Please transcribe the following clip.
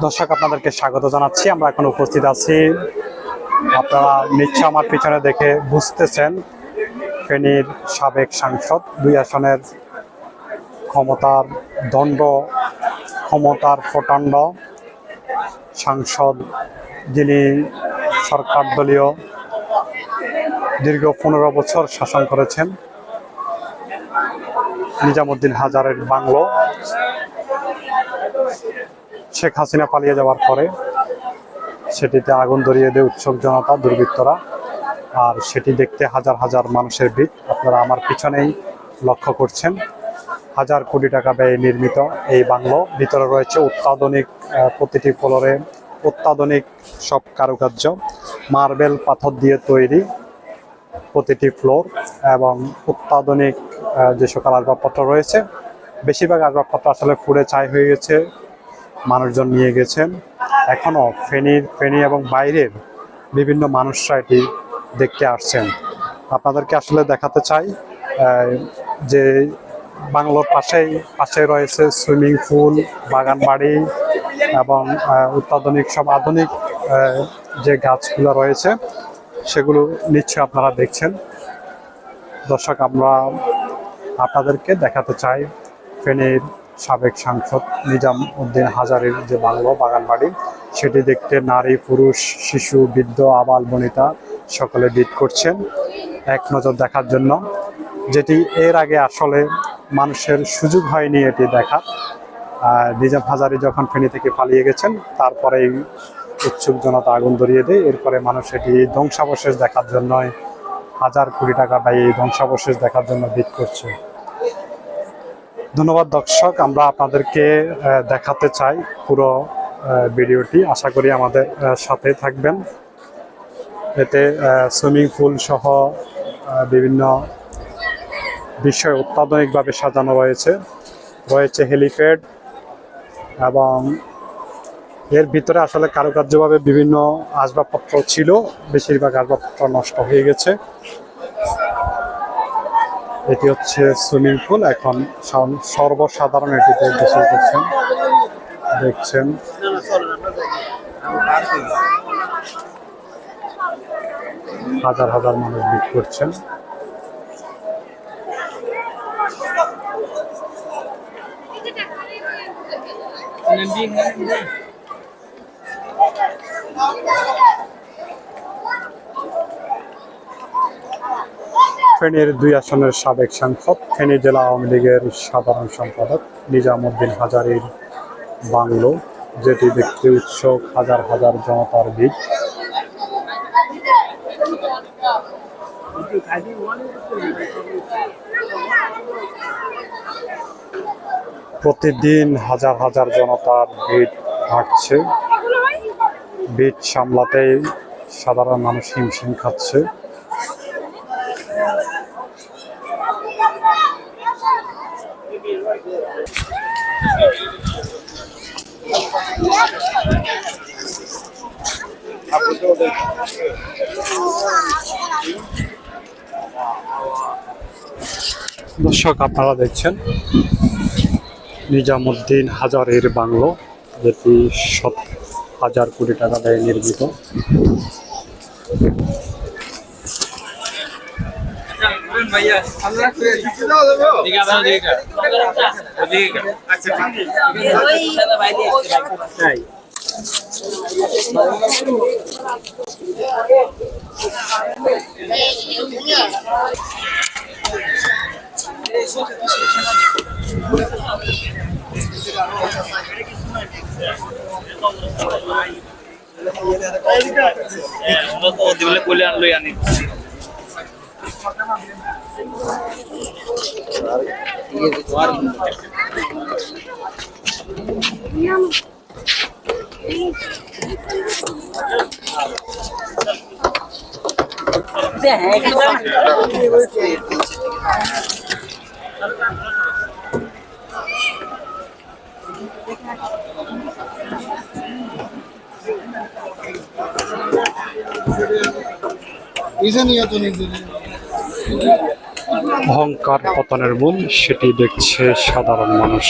দর্শক আপনাদেরকে স্বাগত জানাচ্ছি। আমরা এখন উপস্থিত আছি, আপনারা নিশ্চয় আমার পিছনে দেখে বুঝতেছেন, ফেনীর সাবেক সাংসদ, 2 আসনের ক্ষমতার দণ্ড, ক্ষমতার প্রচণ্ড সাংসদ, যিনি সরকার দলীয় দীর্ঘ 15 বছর শাসন করেছেন, নিজামুদ্দিন হাজারের বাংলো। শেখ হাসিনা পালিয়ে যাওয়ার পরে সেটিতে আগুন ধরিয়ে দেয় উৎসুক জনতা, দুর্বৃত্তরা, আর সেটি দেখতে হাজার হাজার মানুষের ভিড় আপনারা আমার পিছনেই লক্ষ্য করছেন। হাজার কোটি টাকা ব্যয়ে নির্মিত এই বাংলো, ভিতরে রয়েছে অত্যাধুনিক, প্রতিটি ফ্লোরে অত্যাধুনিক সব কারুকার্য, মার্বেল পাথর দিয়ে তৈরি প্রতিটি ফ্লোর, এবং অত্যাধুনিক যে সকল আসবাবপত্র রয়েছে, বেশিরভাগ আসবাবপত্র আসলে পুড়ে ছাই হয়ে গেছে, মানুষজন নিয়ে গেছেন। এখনও ফেনী এবং বাইরের বিভিন্ন মানুষরা এটি দেখতে আসছেন। আপনাদেরকে আসলে দেখাতে চাই যে বাংলোর পাশে রয়েছে সুইমিং পুল, বাগান বাড়ি এবং অত্যাধুনিক সব আধুনিক যে গাছগুলো রয়েছে সেগুলো নিশ্চয়ই আপনারা দেখছেন। দর্শক, আমরা আপনাদেরকে দেখাতে চাই ফেনীর সাবেক সাংসদ নিজামউদ্দিন হাজারের যে বাংলো, বাগান বাড়ি, সেটি দেখতে নারী, পুরুষ, শিশু, বৃদ্ধ, আবাল বনিতা সকলে ভিড় করছেন এক নজর দেখার জন্য, যেটি এর আগে আসলে মানুষের সুযোগ হয়নি এটি দেখার। নিজাম হাজারি যখন ফেনী থেকে পালিয়ে গেছেন, তারপরেই উৎসুক জনতা আগুন ধরিয়ে দেয়। এরপরে মানুষ এটি ধ্বংসাবশেষ দেখার জন্য হাজার কোটি টাকা ব্যয়ে এই ধ্বংসাবশেষ দেখার জন্য ভিড় করছে। ধন্যবাদ দর্শক, আমরা আপনাদেরকে দেখাতে চাই পুরো ভিডিওটি, আশা করি আমাদের সাথে থাকবেন। এতে সুইমিং পুল সহ বিভিন্ন বিষয় অত্যাধুনিকভাবে সাজানো রয়েছে হেলিপ্যাড, এবং এর ভিতরে আসলে কারুকার্যভাবে বিভিন্ন আসবাবপত্র ছিল, বেশিরভাগ আসবাবপত্র নষ্ট হয়ে গেছে। এটি হচ্ছে সুইমিং পুল, এখন সর্বসাধারণ এটিতে গোসল করছেন, দেখছেন। হাজার হাজার মানুষ ভিড় করছেন। ফেনীর 2 আসনের সাবেক সাংসদ, ফেনী জেলা আওয়ামী লীগের সাধারণ সম্পাদক নিজামউদ্দিন হাজারীর বাংলো, যেটি দেখতে উৎসুক হাজার হাজার জনতার ভিড়। প্রতিদিন হাজার হাজার জনতার ভিড় হাঁটছে, ভিড় সামলাতেই সাধারণ মানুষ হিমশিম খাচ্ছে। দর্শক, আপনারা দেখছেন নিজামউদ্দিন হাজারের বাংলো, যেটি 1,000 কোটি টাকা ব্যয়ে নির্মিত। অহংকার পতনের মূল, সেটি দেখছে সাধারণ মানুষ।